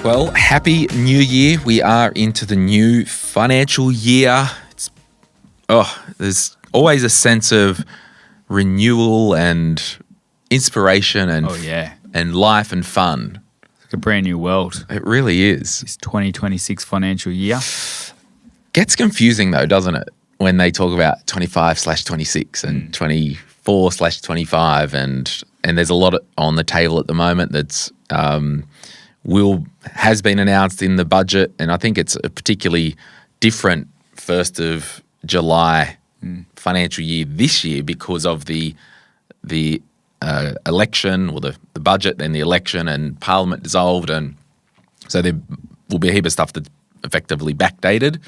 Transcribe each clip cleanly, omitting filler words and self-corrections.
Well, happy New Year. We are into the new financial year. There's always a sense of renewal and inspiration and and life and fun. It's like a brand new world. It really is. This 2026 financial year. Gets confusing though, doesn't it? When they talk about 25/26 and 24/25 and there's a lot on the table at the moment that's has been announced in the budget, and I think it's a particularly different 1st of July financial year this year because of the election or the budget, then the election and Parliament dissolved, and so there will be a heap of stuff that's effectively backdated.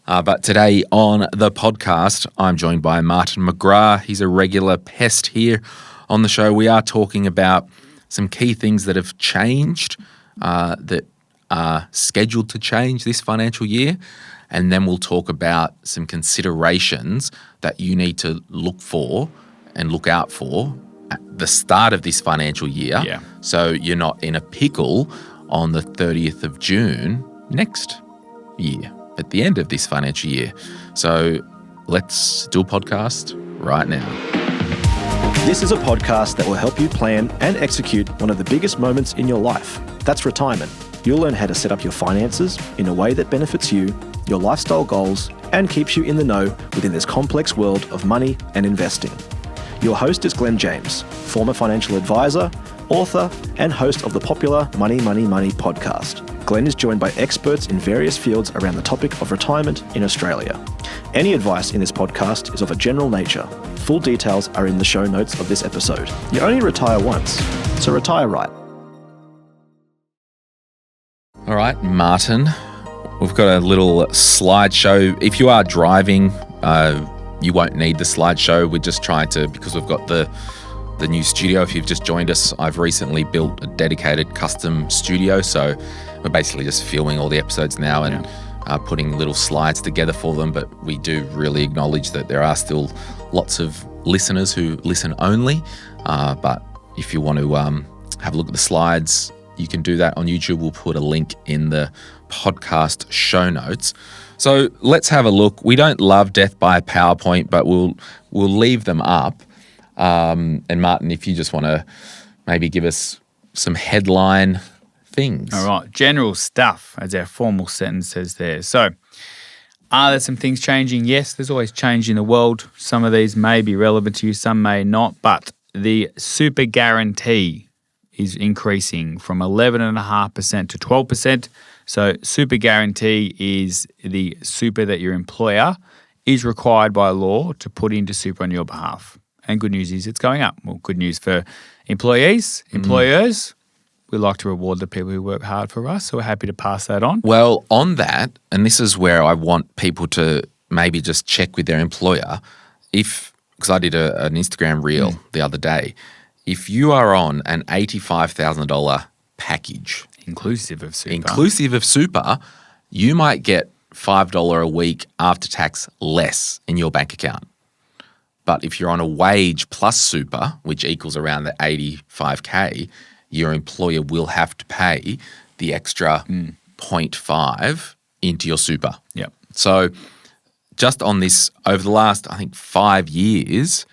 But today on the podcast, I'm joined by Martin McGrath. He's a regular pest here on the show. We are talking about some key things that have changed, that are scheduled to change this financial year. And then we'll talk about some considerations that you need to look for and look out for at the start of this financial year. Yeah. So you're not in a pickle on the 30th of June next year, at the end of this financial year. So let's do a podcast right now. This is a podcast that will help you plan and execute one of the biggest moments in your life. That's retirement. You'll learn how to set up your finances in a way that benefits you, your lifestyle goals, and keeps you in the know within this complex world of money and investing. Your host is Glen James, former financial advisor, author, and host of the popular Money, Money, Money podcast. Glen is joined by experts in various fields around the topic of retirement in Australia. Any advice in this podcast is of a general nature. Full details are in the show notes of this episode. You only retire once, so retire right. All right, Martin, we've got a little slideshow. If you are driving, you won't need the slideshow. We're just trying to, because we've got the new studio. If you've just joined us, I've recently built a dedicated custom studio. So we're basically just filming all the episodes now and putting little slides together for them. But we do really acknowledge that there are still lots of listeners who listen only. But if you want to have a look at the slides, you can do that on YouTube. We'll put a link in the podcast show notes. So let's have a look. We don't love death by PowerPoint, but we'll leave them up. And Martin, if you just want to maybe give us some headline things. All right. General stuff, as our formal sentence says there. So, are there some things changing? Yes, there's always change in the world. Some of these may be relevant to you, some may not. But the super guarantee is increasing from 11.5% to 12%. So super guarantee is the super that your employer is required by law to put into super on your behalf. And good news is it's going up. Well, good news for employees, employers. We like to reward the people who work hard for us, so we're happy to pass that on. Well, on that, and this is where I want people to maybe just check with their employer, because I did an Instagram reel the other day. If you are on an $85,000 package, inclusive of super, you might get $5 a week after tax less in your bank account. But if you're on a wage plus super, which equals around the 85K, your employer will have to pay the extra 0.5 into your super. Yep. So just on this, over the last, I think, 5 years,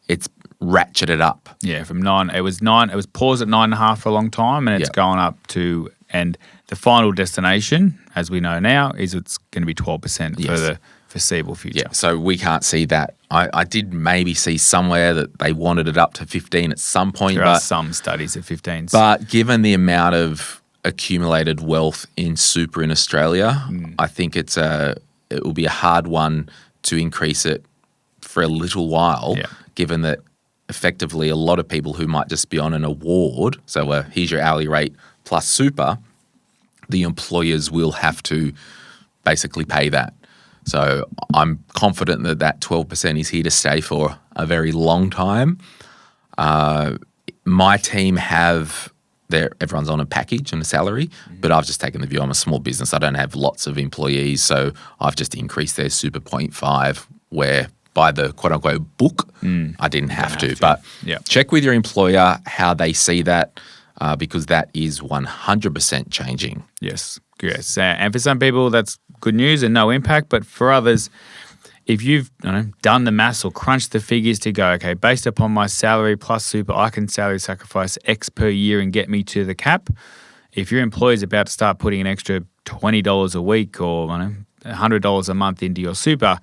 it's ratcheted up. Yeah, from 9. It was paused at 9.5 for a long time, and it's gone up to, and the final destination, as we know now, is it's going to be 12% for the foreseeable future. Yeah, so we can't see that. I did maybe see somewhere that they wanted it up to 15 at some point. There are some studies at 15. But given the amount of accumulated wealth in super in Australia, I think it will be a hard one to increase it for a little while, given that effectively a lot of people who might just be on an award, so here's your hourly rate plus super, the employers will have to basically pay that. So I'm confident that 12% is here to stay for a very long time. My team everyone's on a package and a salary, but I've just taken the view I'm a small business. I don't have lots of employees, so I've just increased their super 0.5 where by the quote-unquote book, I didn't have to. But check with your employer how they see that. because that is 100% changing. Yes. And for some people, that's good news and no impact. But for others, if you've done the maths or crunched the figures to go, okay, based upon my salary plus super, I can salary sacrifice X per year and get me to the cap. If your employer's about to start putting an extra $20 a week or $100 a month into your super,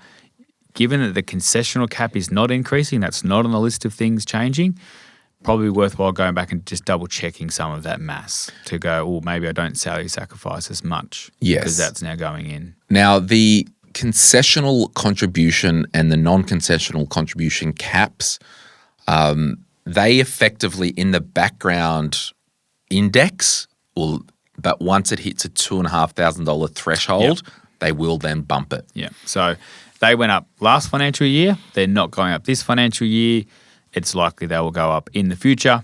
given that the concessional cap is not increasing, that's not on the list of things changing, probably worthwhile going back and just double checking some of that maths to go, oh, maybe I don't salary sacrifice as much. Yes. Because that's now going in. Now, the concessional contribution and the non-concessional contribution caps, they effectively in the background index, but once it hits a $2,500 threshold, they will then bump it. Yeah. So they went up last financial year. They're not going up this financial year. It's likely they will go up in the future,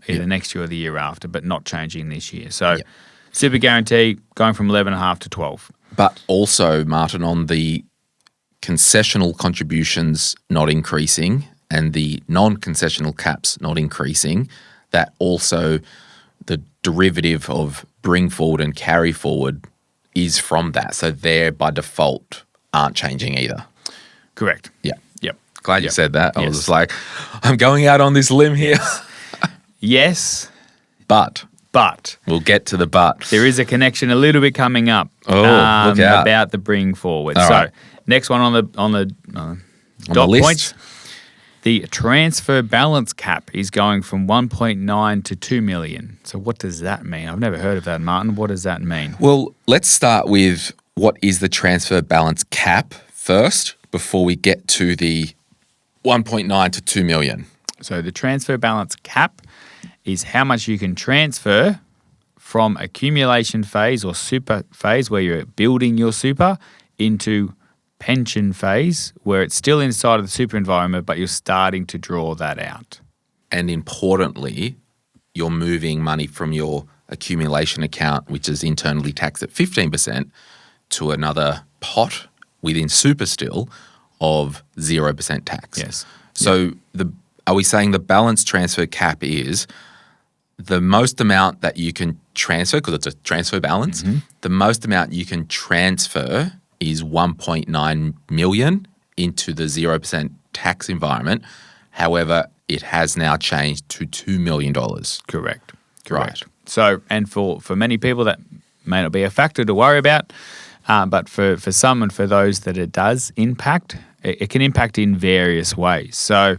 either next year or the year after, but not changing this year. So super guarantee going from 11.5 to 12. But also, Martin, on the concessional contributions not increasing and the non-concessional caps not increasing, that also the derivative of bring forward and carry forward is from that. So they by default aren't changing either. Correct. Yeah. Yep. Glad you said that. I was just like, I'm going out on this limb here. Yes. But we'll get to the but. There is a connection a little bit coming up look out. about the bring forward. All right. Next one on the dot list. points. The transfer balance cap is going from 1.9 to 2 million. So what does that mean? I've never heard of that, Martin. What does that mean? Well, let's start with what is the transfer balance cap first before we get to the 1.9 to 2 million. So the transfer balance cap is how much you can transfer from accumulation phase or super phase where you're building your super into pension phase where it's still inside of the super environment, but you're starting to draw that out. And importantly, you're moving money from your accumulation account, which is internally taxed at 15%, to another pot within super still of 0% tax. Yes. So are we saying the balance transfer cap is the most amount that you can transfer, because it's a transfer balance, the most amount you can transfer is 1.9 million into the 0% tax environment. However, it has now changed to $2 million. Correct. Right. So, and for many people that may not be a factor to worry about, but for some and for those that it does impact, it can impact in various ways. So,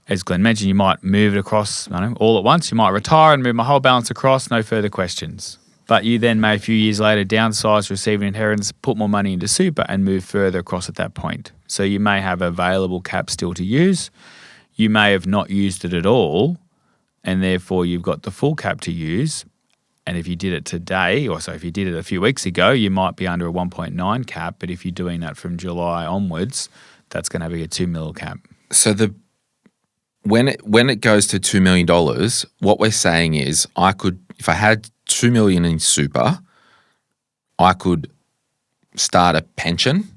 as Glen mentioned, you might move it across all at once. You might retire and move my whole balance across, no further questions. But you then may a few years later downsize, receive an inheritance, put more money into super and move further across at that point. So you may have available cap still to use. You may have not used it at all, and therefore you've got the full cap to use. And if you did it today, or so if you did it a few weeks ago, you might be under a 1.9 cap. But if you're doing that from July onwards, that's going to be a 2 mil cap. So when it goes to $2 million, what we're saying is I could, if I had $2 million in super, I could start a pension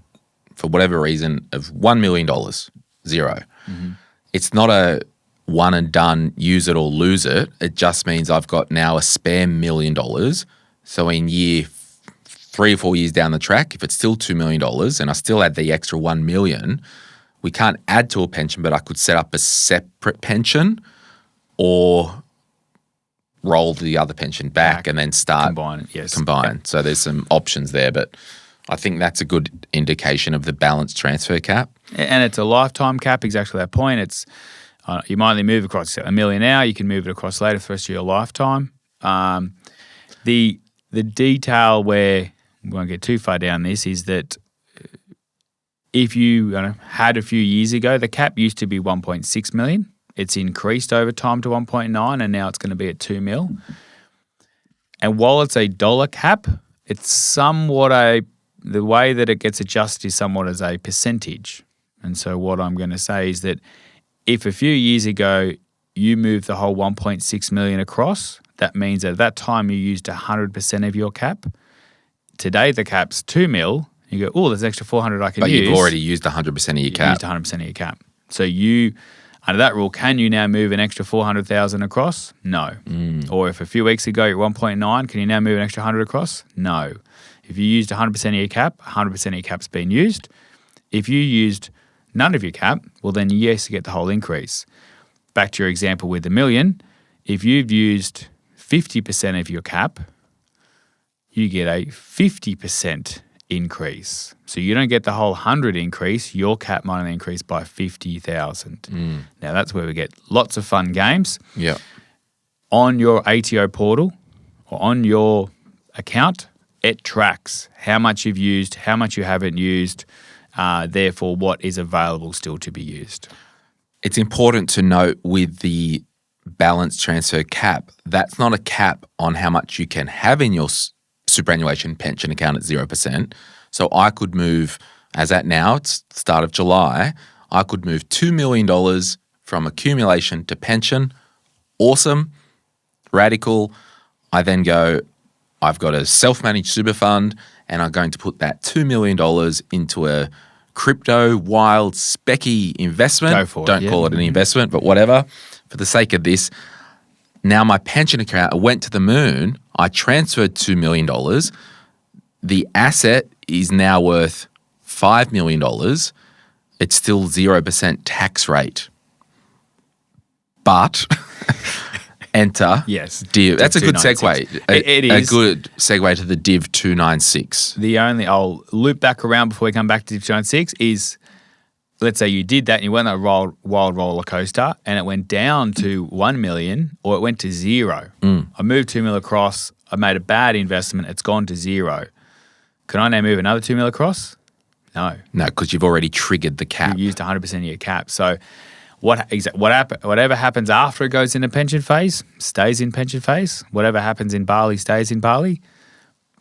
for whatever reason of $1 million, zero. It's not a one and done, use it or lose it. It just means I've got now a spare $1 million. So in year 3 or 4 years down the track, if it's still $2 million and I still add the extra 1 million, we can't add to a pension, but I could set up a separate pension or roll the other pension back and then start Combine it, yes. Combine. Yep. So there's some options there, but I think that's a good indication of the balance transfer cap. And it's a lifetime cap, exactly that point. It's you might only move across $1 million now. You can move it across later for the rest of your lifetime. The detail where we won't get too far down this is that if you had a few years ago, the cap used to be 1.6 million. It's increased over time to 1.9 and now it's going to be at 2 mil. And while it's a dollar cap, it's somewhat the way that it gets adjusted is somewhat as a percentage. And so what I'm going to say is that if a few years ago you moved the whole 1.6 million across, that means that at that time you used 100% of your cap. Today the cap's 2 mil. You go, oh, there's extra 400 I can use. But you've already used 100% of your cap. You used 100% of your cap. So you Under that rule, can you now move an extra 400,000 across? No. Or if a few weeks ago you're 1.9, can you now move an extra 100 across? No. If you used 100% of your cap, 100% of your cap's been used. If you used none of your cap, well then yes, you get the whole increase. Back to your example with the million, if you've used 50% of your cap, you get a 50% increase. So you don't get the whole 100 increase, your cap might only increase by 50,000. Now that's where we get lots of fun games. Yeah. On your ATO portal or on your account, it tracks how much you've used, how much you haven't used, therefore what is available still to be used. It's important to note with the balance transfer cap, that's not a cap on how much you can have in your superannuation pension account at 0%. So I could move, as at now, it's the start of July, I could move $2 million from accumulation to pension. Awesome, radical. I then go, I've got a self-managed super fund and I'm going to put that $2 million into a crypto wild specky investment. Go for it. Don't call it an investment, but whatever. For the sake of this, now my pension account went to the moon. I transferred $2 million. The asset is now worth $5 million. It's still 0% tax rate. But enter Yes. DIV. That's a good segue. 296. It is. A good segue to the DIV 296. I'll loop back around before we come back to Div 296 is, let's say you did that and you went on a wild roller coaster and it went down to 1 million or it went to zero. I moved 2 mil across. I made a bad investment. It's gone to zero. Can I now move another 2 mil across? No. No, because you've already triggered the cap. You used 100% of your cap. So whatever happens after it goes into pension phase stays in pension phase. Whatever happens in Bali stays in Bali.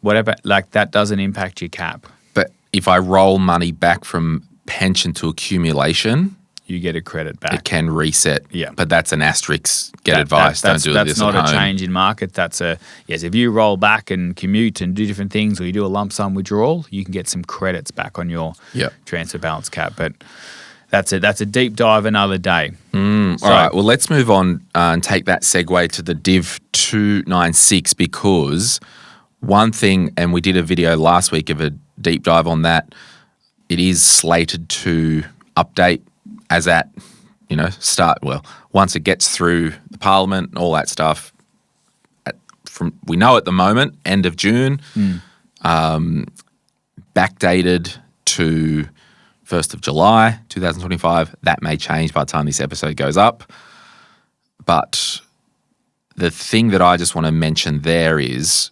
Whatever, like that doesn't impact your cap. But if I roll money back from pension to accumulation, You get a credit back. it can reset. Yeah. But that's an asterisk. Get advice. Don't do this at home. That's not a change in market. That's yes, if you roll back and commute and do different things or you do a lump sum withdrawal, you can get some credits back on your transfer balance cap. But that's a deep dive another day. All right. Well, let's move on and take that segue to the Div 296 because one thing, and we did a video last week of a deep dive on that, it is slated to update as at, once it gets through the Parliament and all that stuff. We know at the moment, end of June, backdated to 1st of July 2025. That may change by the time this episode goes up. But the thing that I just want to mention there is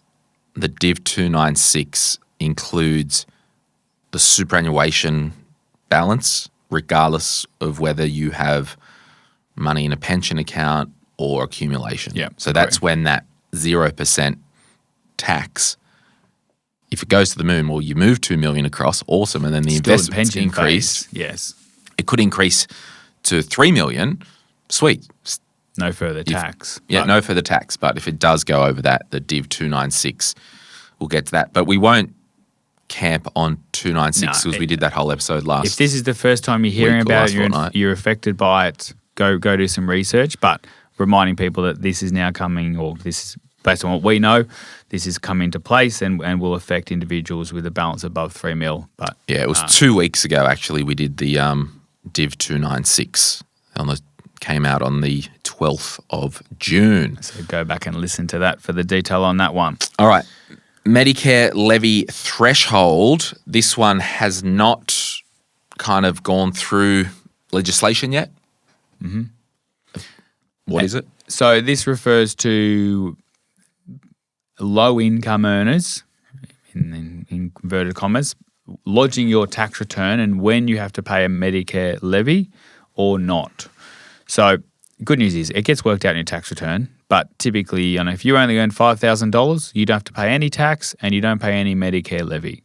the Div 296 includes the superannuation balance, regardless of whether you have money in a pension account or accumulation. Yeah, so that's when that 0% tax, if it goes to the moon, well, you move 2 million across, awesome, and then the investments increase. Phase. Yes. It could increase to 3 million, sweet. No further tax. No further tax, but if it does go over that, the Div 296, we'll get to that. But we won't camp on 296 because we did that whole episode last. If this is the first time you're hearing about it, you're affected by it, go do some research. But reminding people that this is now coming, or this is based on what we know, this is coming into place and will affect individuals with a balance above 3 mil. But yeah, it was 2 weeks ago actually we did the Div 296 came out on the 12th of June. So go back and listen to that for the detail on that one. All right. Medicare levy threshold. This one has not kind of gone through legislation yet. Mm-hmm. What is it? So this refers to low-income earners, in inverted commas, lodging your tax return and when you have to pay a Medicare levy or not. So good news is it gets worked out in your tax return, but typically, if you only earn $5,000, you don't have to pay any tax and you don't pay any Medicare levy.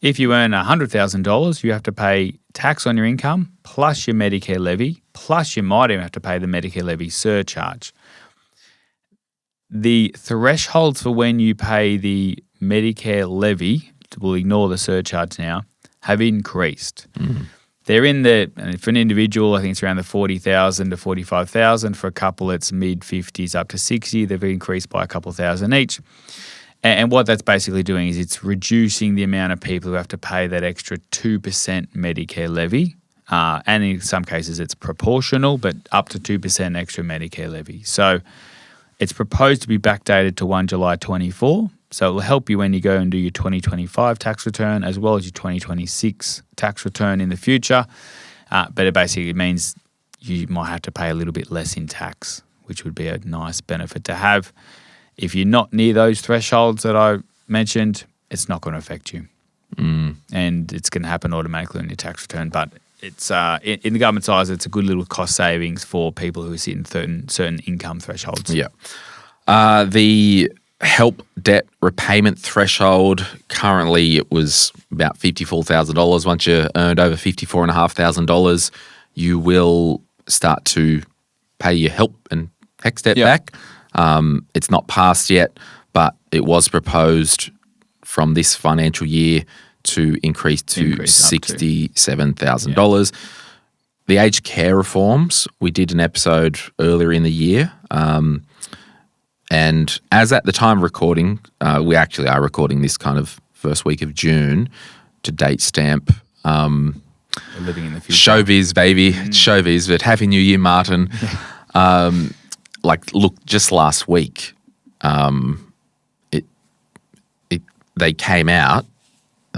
If you earn $100,000, you have to pay tax on your income plus your Medicare levy, plus you might even have to pay the Medicare levy surcharge. The thresholds for when you pay the Medicare levy, we'll ignore the surcharge now, have increased. they're in the, and for an individual, I think it's around the 40,000 to 45,000. For a couple, it's mid 50s up to 60. They've increased by a couple thousand each. And what that's basically doing is it's reducing the amount of people who have to pay that extra 2% Medicare levy. And in some cases, it's proportional, but up to 2% extra Medicare levy. So it's proposed to be backdated to 1 July 24. So it will help you when you go and do your 2025 tax return as well as your 2026 tax return in the future. But it basically means you might have to pay a little bit less in tax, which would be a nice benefit to have. If you're not near those thresholds that I mentioned, it's not going to affect you. And it's going to happen automatically on your tax return. But it's in the government's eyes, it's a good little cost savings for people who sit in certain income thresholds. Yeah. The help debt repayment threshold, currently it was about $54,000. Once you earned over $54,500, you will start to pay your help and HECS debt back. It's not passed yet, but it was proposed from this financial year to increase to $67,000. The aged care reforms, we did an episode earlier in the year. And as at the time of recording, we actually are recording this kind of first week of June to date stamp. We're living in the future. Showbiz, baby. It's showbiz, but Happy New Year, Martin. Look, just last week, they came out.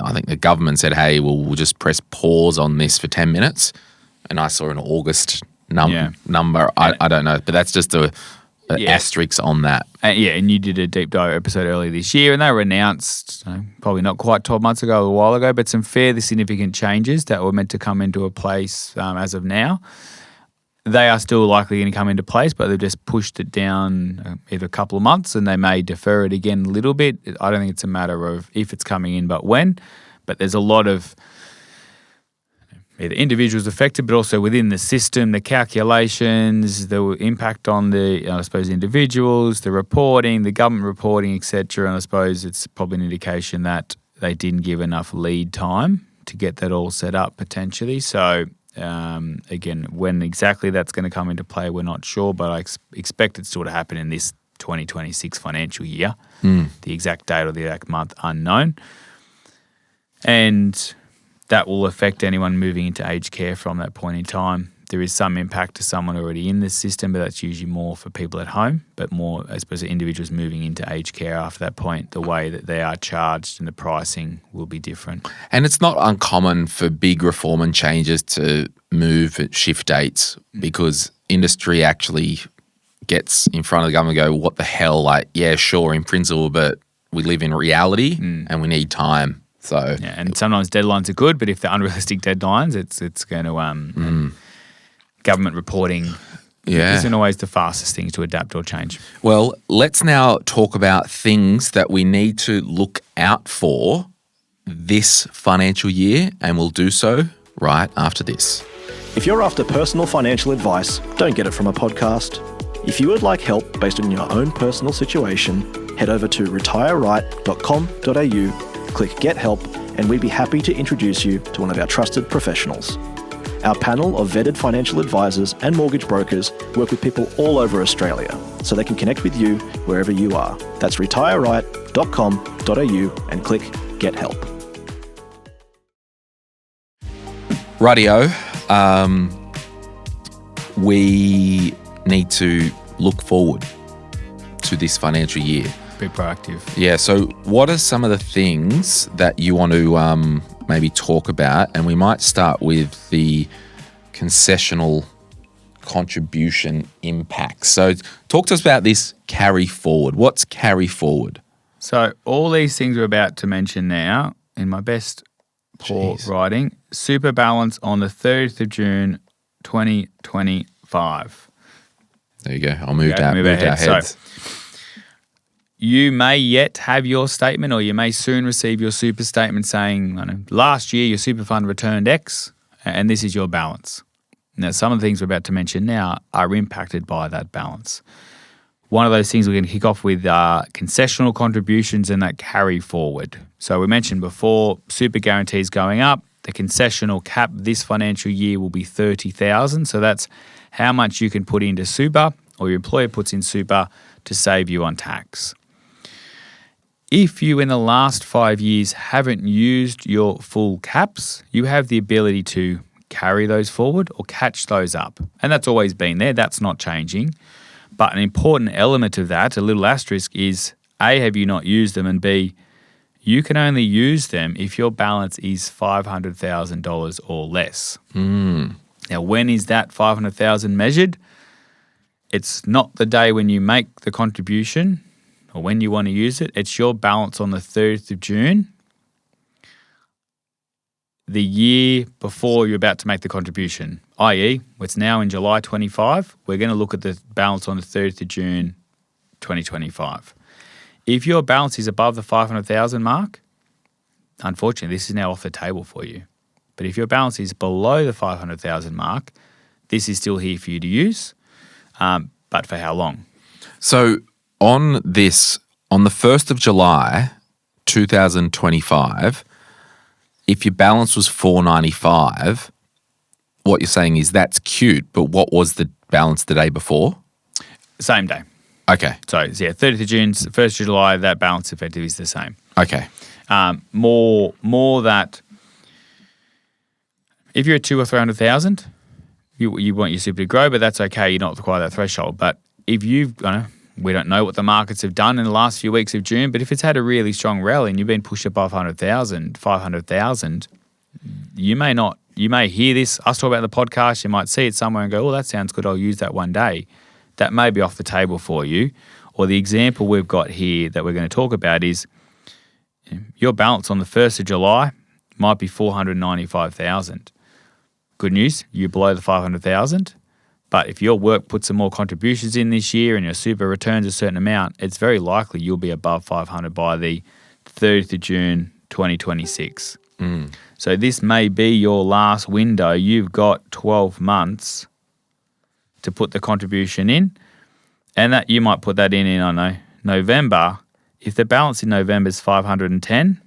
I think the government said, hey, we'll just press pause on this for 10 minutes. And I saw an August number. I don't know, but that's just an asterisk on that. And you did a deep dive episode earlier this year, and they were announced probably not quite 12 months ago, a while ago, but some fairly significant changes that were meant to come into a place as of now. They are still likely going to come into place, but they've just pushed it down either a couple of months, and they may defer it again a little bit. I don't think it's a matter of if it's coming in, but when. But there's a lot of either individuals affected, but also within the system, the calculations, the impact on the, individuals, the reporting, the government reporting, etc. And I suppose it's probably an indication that they didn't give enough lead time to get that all set up potentially. So again, when exactly that's going to come into play, we're not sure, but I expect it still to happen in this 2026 financial year. The exact date or the exact month, unknown. And that will affect anyone moving into aged care from that point in time. There is some impact to someone already in this system, but that's usually more for people at home, but more, I suppose, individuals moving into aged care after that point, the way that they are charged and the pricing will be different. And it's not uncommon for big reform and changes to move at shift dates because industry actually gets in front of the government and go, what the hell? Like, yeah, sure, in principle, but we live in reality and we need time. So and sometimes deadlines are good, but if they're unrealistic deadlines, it's going to government reporting isn't always the fastest thing to adapt or change. Well, let's now talk about things that we need to look out for this financial year, and we'll do so right after this. If you're after personal financial advice, don't get it from a podcast. If you would like help based on your own personal situation, head over to retireright.com.au, click Get Help, and we'd be happy to introduce you to one of our trusted professionals. Our panel of vetted financial advisors and mortgage brokers work with people all over Australia, so they can connect with you wherever you are. That's retireright.com.au and click Get Help. Rightio, we need to look forward to this financial year. Be proactive. Yeah, so what are some of the things that you want to maybe talk about? And we might start with the concessional contribution impact. So talk to us about this carry forward. What's carry forward? So all these things we're about to mention now, in my best poor writing, super balance on the 30th of June 2025. There you go. I'll move our heads. So, you may yet have your statement, or you may soon receive your super statement saying, last year your super fund returned X, and this is your balance. Now, some of the things we're about to mention now are impacted by that balance. One of those things we're going to kick off with are concessional contributions and that carry forward. So we mentioned before, super guarantees going up. The concessional cap this financial year will be $30,000. So that's how much you can put into super, or your employer puts in super to save you on tax. If you in the last 5 years haven't used your full caps, you have the ability to carry those forward or catch those up. And that's always been there. That's not changing. But an important element of that, a little asterisk, is A, have you not used them? And B, you can only use them if your balance is $500,000 or less. Now, when is that $500,000 measured? It's not the day when you make the contribution or when you want to use it. It's your balance on the 30th of June, the year before you're about to make the contribution, i.e., it's now in July 25. We're going to look at the balance on the 30th of June 2025. If your balance is above the 500,000 mark, unfortunately, this is now off the table for you. But if your balance is below the 500,000 mark, this is still here for you to use, but for how long? So on this, on the 1st of July 2025, if your balance was $495, what you're saying is that's cute, but what was the balance the day before? Same day. Okay. So, yeah, 30th of June, 1st of July, that balance effective is the same. Okay. More that if you're at 200,000 or 300,000, you want your super to grow, but that's okay. You're not require that threshold. But if you've, we don't know what the markets have done in the last few weeks of June, but if it's had a really strong rally and you've been pushed above 100,000, 500,000, you may hear this, us talk about the podcast, you might see it somewhere and go, oh, that sounds good, I'll use that one day. That may be off the table for you. Or the example we've got here that we're going to talk about is your balance on the 1st of July might be 495,000. Good news, you're below the 500,000. But if your work puts some more contributions in this year and your super returns a certain amount, it's very likely you'll be above 500 by the 30th of June 2026. So this may be your last window. You've got 12 months to put the contribution in, and that you might put that in, I don't know, November. If the balance in November is 510,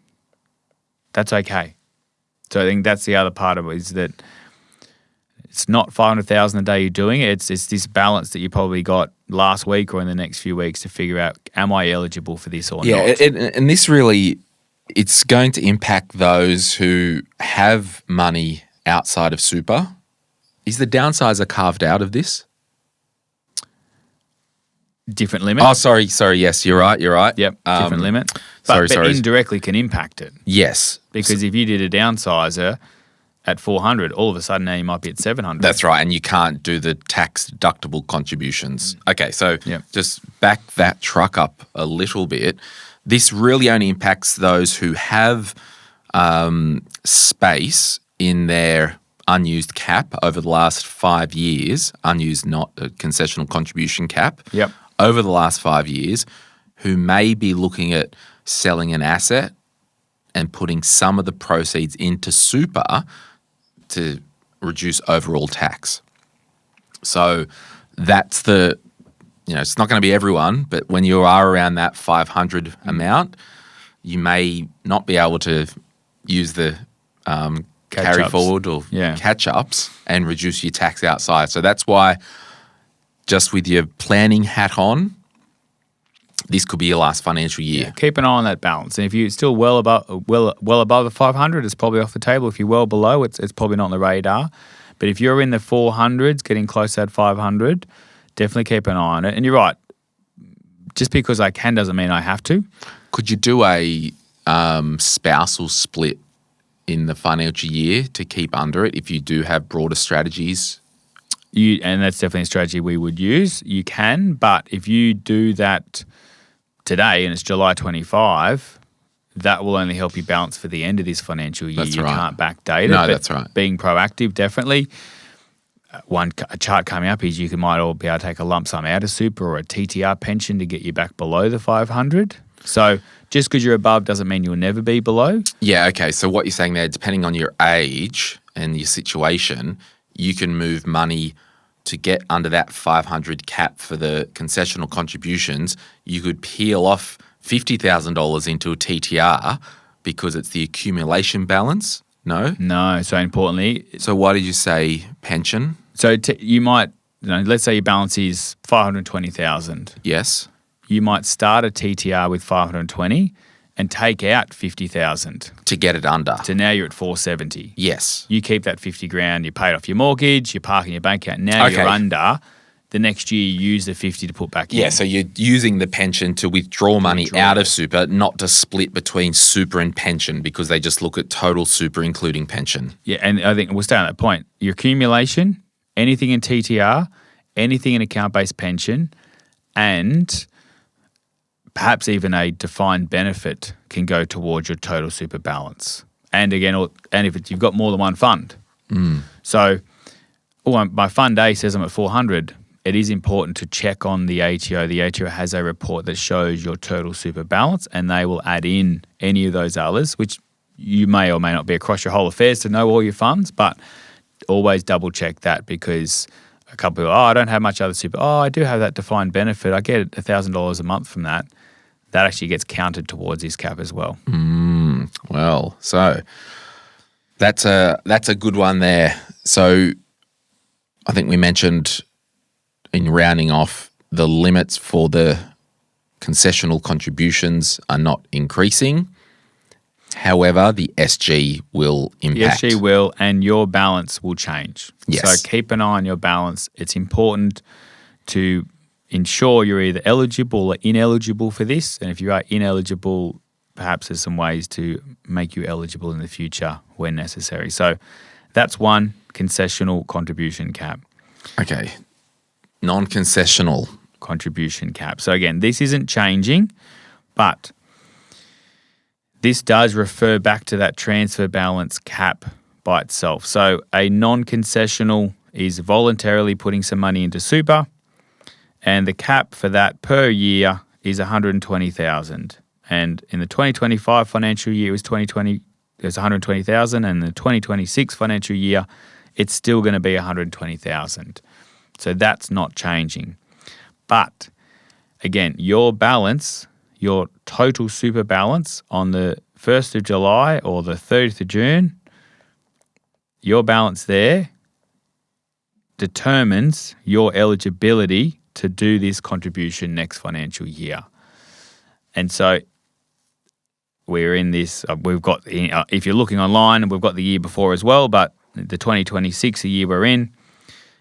that's okay. So I think that's the other part of it, is that it's not 500,000 a day you're doing it. It's this balance that you probably got last week or in the next few weeks to figure out, am I eligible for this or not? Yeah, and this really, it's going to impact those who have money outside of super. Is the downsizer carved out of this? Different limit. Oh, sorry. Yes, you're right. Yep, different limit. But indirectly can impact it. Yes. Because if you did a downsizer at 400, all of a sudden now you might be at 700. That's right, and you can't do the tax deductible contributions. Okay, so just back that truck up a little bit. This really only impacts those who have space in their unused cap over the last 5 years, unused, not a concessional contribution cap, over the last 5 years, who may be looking at selling an asset and putting some of the proceeds into super to reduce overall tax. So that's it's not going to be everyone, but when you are around that 500 amount, you may not be able to use the carry forward or catch-ups and reduce your tax outside. So that's why, just with your planning hat on, this could be your last financial year. Yeah, keep an eye on that balance. And if you're still well above the 500, it's probably off the table. If you're well below, it's probably not on the radar. But if you're in the 400s, getting close to that 500, definitely keep an eye on it. And you're right. Just because I can doesn't mean I have to. Could you do a spousal split in the financial year to keep under it if you do have broader strategies? And that's definitely a strategy we would use. You can, but if you do that today and it's July 25, that will only help you balance for the end of this financial year. You can't backdate it. No, that's right. Being proactive, definitely. A chart coming up is you might all be able to take a lump sum out of super or a TTR pension to get you back below the 500. So just because you're above doesn't mean you'll never be below. Yeah, okay. So what you're saying there, depending on your age and your situation, you can move money to get under that 500 cap for the concessional contributions. You could peel off $50,000 into a TTR because it's the accumulation balance, No? No. So importantly, So why did you say pension? so you might, let's say your balance is 520,000. Yes. You might start a TTR with 520 and take out 50,000. To get it under. So now you're at 470. Yes. You keep that 50 grand, you paid off your mortgage, you're parking your bank account. Now you're under. The next year you use the 50 to put back in. Yeah, so you're using the pension to withdraw money out of it. super, not to split between super and pension, because they just look at total super including pension. Yeah, and I think we'll stay on that point. Your accumulation, anything in TTR, anything in account-based pension, and perhaps even a defined benefit can go towards your total super balance. And again, and if you've got more than one fund. So my fund A says I'm at 400. It is important to check on the ATO. The ATO has a report that shows your total super balance, and they will add in any of those others, which you may or may not be across your whole affairs to know all your funds, but always double check that, because a couple of people, I don't have much other super. I do have that defined benefit. I get $1,000 a month from that. That actually gets counted towards this cap as well. Well, so that's a good one there. So I think we mentioned in rounding off, the limits for the concessional contributions are not increasing. However, the SG will impact. The SG will, and your balance will change. Yes. So keep an eye on your balance. It's important to ensure you're either eligible or ineligible for this. And if you are ineligible, perhaps there's some ways to make you eligible in the future when necessary. So that's one concessional contribution cap. Okay. Non-concessional Contribution cap. So again, this isn't changing, but this does refer back to that transfer balance cap by itself. So a non-concessional is voluntarily putting some money into super, and the cap for that per year is 120,000. And in the 2025 financial year, it was 120,000, and the 2026 financial year, it's still going to be 120,000. So that's not changing. But again, your balance, your total super balance on the 1st of July or the 30th of June, your balance there determines your eligibility to do this contribution next financial year. And so we're in this, we've got, if you're looking online, we've got the year before as well, but the 2026, the year we're in,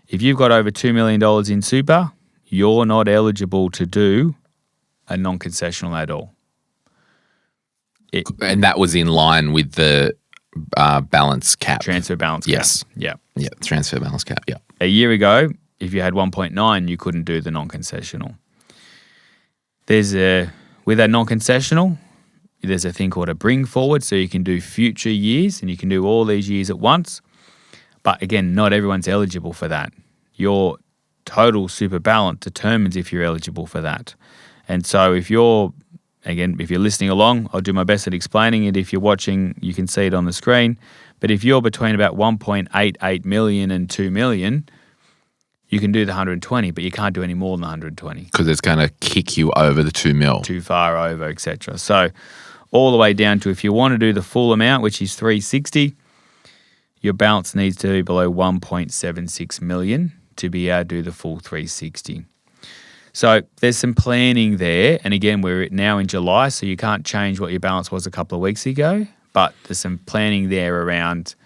if you've got over $2 million in super, you're not eligible to do a non-concessional at all. and that was in line with the balance cap. Transfer balance cap. Yes. Yeah. Yeah, transfer balance cap, yeah. A year ago, if you had 1.9, you couldn't do the non-concessional. With a non-concessional, there's a thing called a bring forward, so you can do future years and you can do all these years at once. But again, not everyone's eligible for that. Your total super balance determines if you're eligible for that. And so if you're listening along, I'll do my best at explaining it. If you're watching, you can see it on the screen. But if you're between about 1.88 million and 2 million, you can do the 120, but you can't do any more than the 120. Because it's going to kick you over the 2 mil. Too far over, etc. So all the way down to if you want to do the full amount, which is 360, your balance needs to be below 1.76 million to be able to do the full 360. So there's some planning there. And again, we're now in July, so you can't change what your balance was a couple of weeks ago. But there's some planning there around,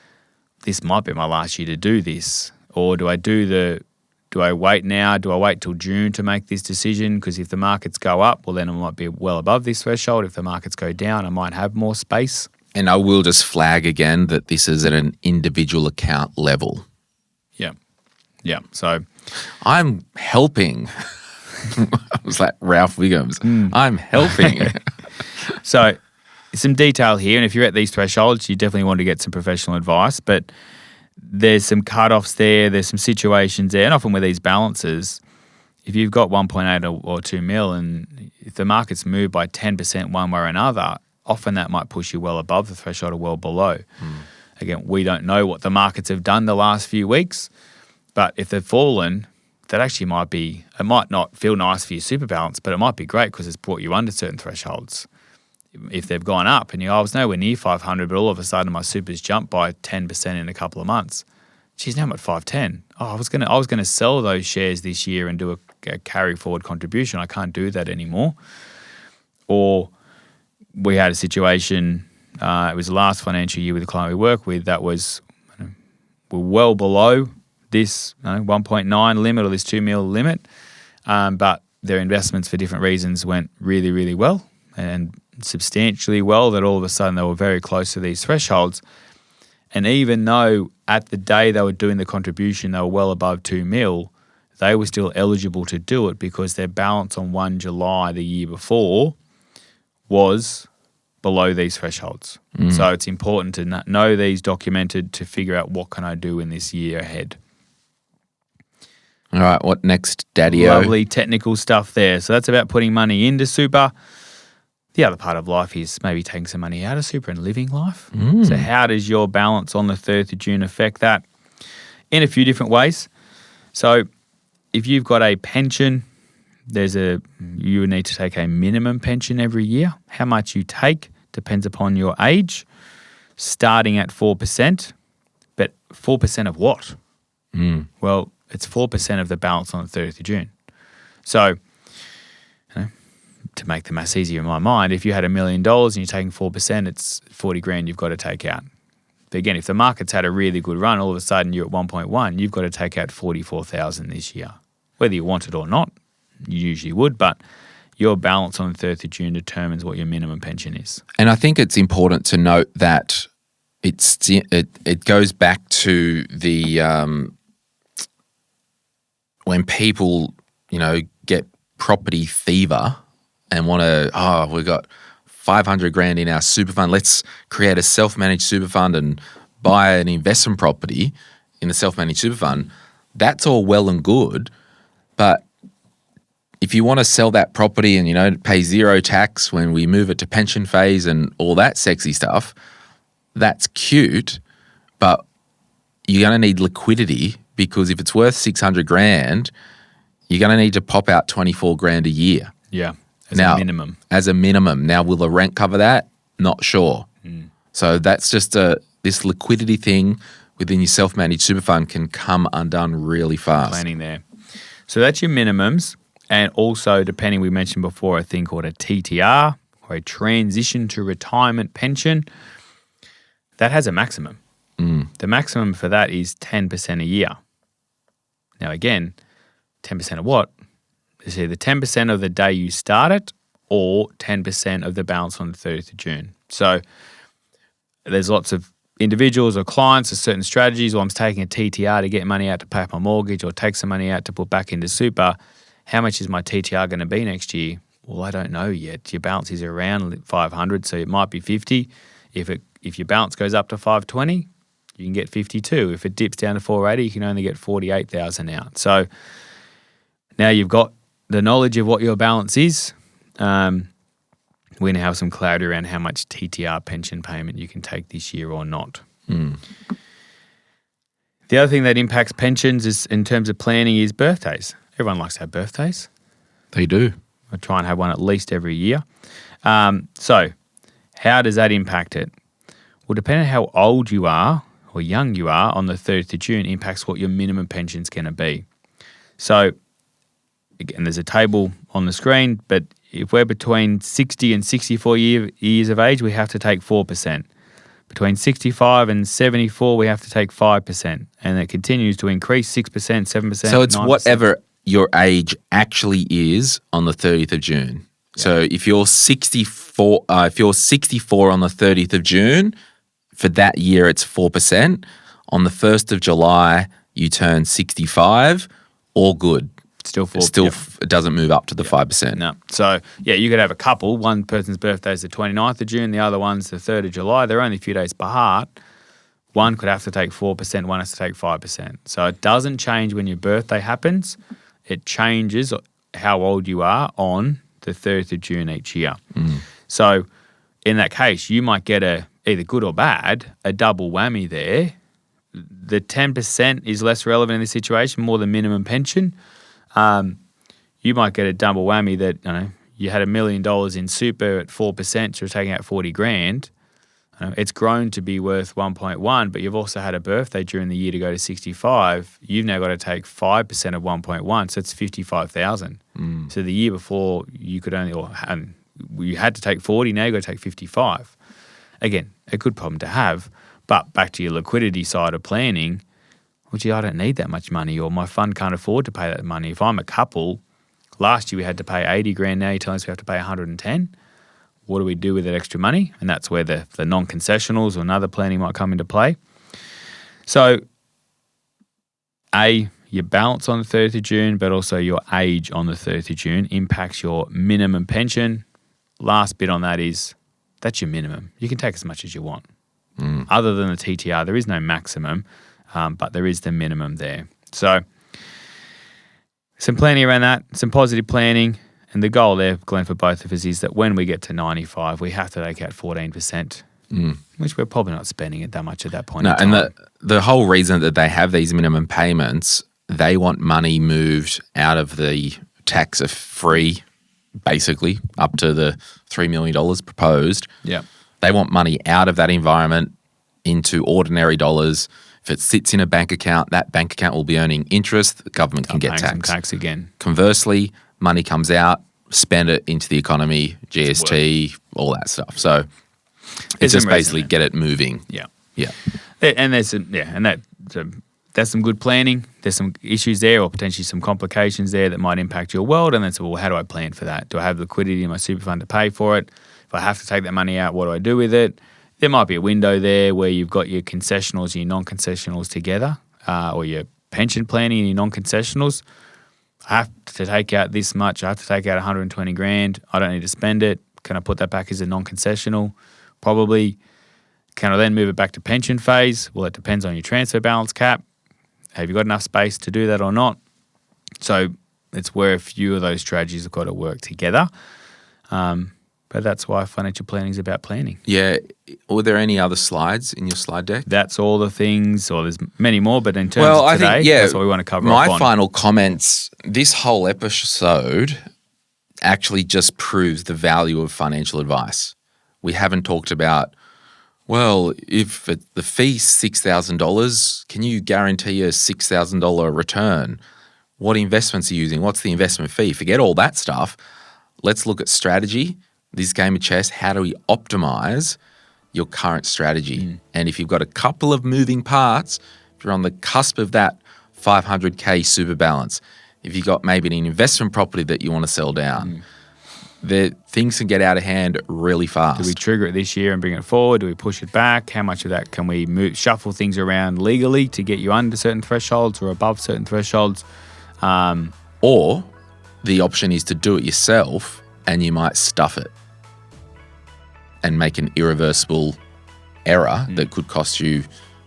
this might be my last year to do this. Or do I wait now? Do I wait till June to make this decision? Because if the markets go up, well, then I might be well above this threshold. If the markets go down, I might have more space. And I will just flag again that this is at an individual account level. Yeah. Yeah. So I'm helping. I was like Ralph Wiggums. I'm helping. So some detail here. And if you're at these thresholds, you definitely want to get some professional advice. But there's some cutoffs there. There's some situations there. And often with these balances, if you've got 1.8 or 2 mil and if the markets move by 10% one way or another, often that might push you well above the threshold or well below. Again, we don't know what the markets have done the last few weeks, but if they've fallen, that actually it might not feel nice for your super balance, but it might be great because it's brought you under certain thresholds. if they've gone up and I was nowhere near 500, but all of a sudden my super's jumped by 10% in a couple of months. Geez, now I'm at 510. Oh, I was gonna sell those shares this year and do a carry forward contribution. I can't do that anymore. Or we had a situation, it was the last financial year with the client we work with that was we're well below this 1.9 limit or this 2 mil limit, but their investments for different reasons went really, really well and substantially well, that all of a sudden they were very close to these thresholds. And even though at the day they were doing the contribution, they were well above 2 mil, they were still eligible to do it because their balance on 1 July the year before was below these thresholds. So it's important to know these documented to figure out what can I do in this year ahead. All right, what next, Daddy-o? Lovely technical stuff there. So that's about putting money into super. The other part of life is maybe taking some money out of super and living life. So how does your balance on the 3rd of June affect that? In a few different ways. So if you've got a pension, you would need to take a minimum pension every year. How much you take depends upon your age, starting at 4%. But 4% of what? Well, it's 4% of the balance on the 30th of June. So, to make the maths easier in my mind, if you had $1 million and you're taking 4%, it's 40 grand you've got to take out. But again, if the market's had a really good run, all of a sudden you're at 1.1, you've got to take out 44,000 this year. Whether you want it or not, you usually would, but your balance on the 30th of June determines what your minimum pension is. And I think it's important to note that it goes back to the when people, get property fever and want to, we've got 500 grand in our super fund. Let's create a self-managed super fund and buy an investment property in a self-managed super fund. That's all well and good, but if you want to sell that property and, pay zero tax when we move it to pension phase and all that sexy stuff, that's cute, but you're going to need liquidity because if it's worth 600 grand, you're going to need to pop out 24 grand a year. Yeah, as a minimum. As a minimum. Now, will the rent cover that? Not sure. So that's just this liquidity thing within your self-managed super fund can come undone really fast. Planning there. So that's your minimums. And also, depending, we mentioned before, a thing called a TTR, or a transition to retirement pension. That has a maximum. The maximum for that is 10% a year. Now, again, 10% of what? It's either 10% of the day you start it or 10% of the balance on the 30th of June. So there's lots of individuals or clients or certain strategies, or I'm taking a TTR to get money out to pay off my mortgage or take some money out to put back into super. How much is my TTR going to be next year? Well, I don't know yet. Your balance is around 500, so it might be 50. If your balance goes up to 520, you can get 52. If it dips down to 480, you can only get 48,000 out. So now you've got the knowledge of what your balance is. We now have some clarity around how much TTR pension payment you can take this year or not. The other thing that impacts pensions is in terms of planning is birthdays. Everyone likes to have birthdays. They do. I try and have one at least every year. So how does that impact it? Well, depending on how old you are or young you are on the 30th of June impacts what your minimum pension is going to be. So, again, there's a table on the screen, but if we're between 60 and 64 years of age, we have to take 4%. Between 65 and 74, we have to take 5%. And it continues to increase 6%, 7%, So it's 9%. whatever your age actually is on the 30th of June. Yeah. So if you're 64 on the 30th of June, for that year it's 4%. On the 1st of July, you turn 65, all good. Still 4%. It doesn't move up to the 5%. No. So, you could have a couple. One person's birthday is the 29th of June, the other one's the 3rd of July. They're only a few days apart. One could have to take 4%, one has to take 5%. So it doesn't change when your birthday happens. It changes how old you are on the 30th of June each year. So in that case, you might get either good or bad, a double whammy there. The 10% is less relevant in this situation, more the minimum pension. You might get a double whammy that you had $1 million in super at 4%, you're taking out 40 grand. It's grown to be worth 1.1, but you've also had a birthday during the year to go to 65. You've now got to take 5% of 1.1, so it's 55,000. So the year before you could only, you had to take 40. Now you've got to take 55. Again, a good problem to have. But back to your liquidity side of planning. Well, gee, I don't need that much money, or my fund can't afford to pay that money. If I'm a couple, last year we had to pay 80 grand. Now you're telling us we have to pay 110. What do we do with that extra money? And that's where the non-concessionals or another planning might come into play. So, your balance on the 30th of June, but also your age on the 30th of June impacts your minimum pension. Last bit on that is, that's your minimum. You can take as much as you want. Other than the TTR, there is no maximum, but there is the minimum there. So, some planning around that, some positive planning. And the goal there, Glenn, for both of us is that when we get to 95, we have to take out 14%, which we're probably not spending it that much at that point in time. And the whole reason that they have these minimum payments, they want money moved out of the tax-free, basically, up to the $3 million proposed. Yeah. They want money out of that environment into ordinary dollars. If it sits in a bank account, that bank account will be earning interest. The government can get some tax again. Conversely, money comes out, spend it into the economy, GST, all that stuff. So it's just basically get it moving. Yeah. Yeah. And there's that's some good planning. There's some issues there or potentially some complications there that might impact your world. And then so, well, how do I plan for that? Do I have liquidity in my super fund to pay for it? If I have to take that money out, what do I do with it? There might be a window there where you've got your concessionals and your non-concessionals together, or your pension planning and your non-concessionals. I have to take out this much. I have to take out 120 grand. I don't need to spend it. Can I put that back as a non-concessional? Probably. Can I then move it back to pension phase? Well, it depends on your transfer balance cap. Have you got enough space to do that or not? So it's where a few of those strategies have got to work together. But that's why financial planning is about planning. Yeah. Were there any other slides in your slide deck? That's all the things, or there's many more, but in terms of today, that's what we want to cover off on. My final comments, this whole episode actually just proves the value of financial advice. We haven't talked about, well, if the fee's $6,000, can you guarantee a $6,000 return? What investments are you using? What's the investment fee? Forget all that stuff. Let's look at strategy. This game of chess, how do we optimize your current strategy? And if you've got a couple of moving parts, if you're on the cusp of that 500K super balance, if you've got maybe an investment property that you want to sell down, things can get out of hand really fast. Do we trigger it this year and bring it forward? Do we push it back? How much of that can we shuffle things around legally to get you under certain thresholds or above certain thresholds? Or the option is to do it yourself and you might stuff it and make an irreversible error that could cost you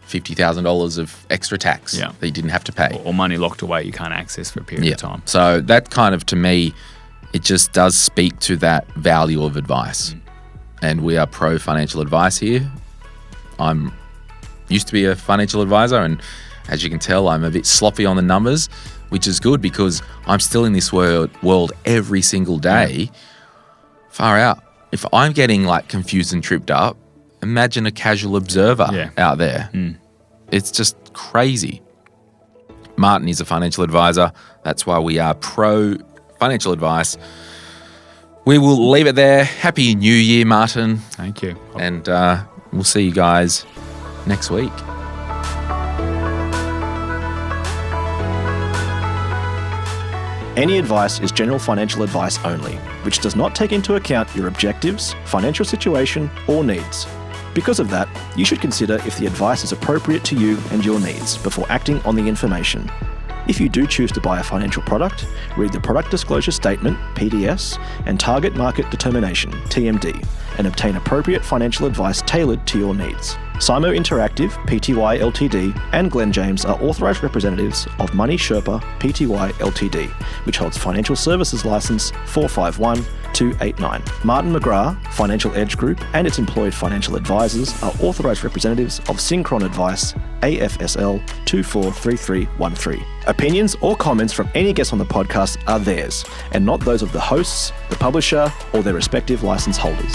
$50,000 of extra tax that you didn't have to pay. Or money locked away you can't access for a period of time. So that kind of, to me, it just does speak to that value of advice. And we are pro financial advice here. I'm used to be a financial advisor, and as you can tell, I'm a bit sloppy on the numbers, which is good because I'm still in this world every single day. Far out. If I'm getting like confused and tripped up, imagine a casual observer out there. It's just crazy. Martin is a financial advisor. That's why we are pro financial advice. We will leave it there. Happy New Year, Martin. Thank you. And we'll see you guys next week. Any advice is general financial advice only, which does not take into account your objectives, financial situation, or needs. Because of that, you should consider if the advice is appropriate to you and your needs before acting on the information. If you do choose to buy a financial product, read the Product Disclosure Statement, PDS, and Target Market Determination, TMD, and obtain appropriate financial advice tailored to your needs. Simo Interactive Pty Ltd and Glen James are authorised representatives of Money Sherpa Pty Ltd, which holds Financial Services Licence 451289. Martin McGrath, Financial Edge Group, and its employed financial advisors are authorised representatives of Synchron Advice AFSL 243313. Opinions or comments from any guest on the podcast are theirs, and not those of the hosts, the publisher, or their respective license holders.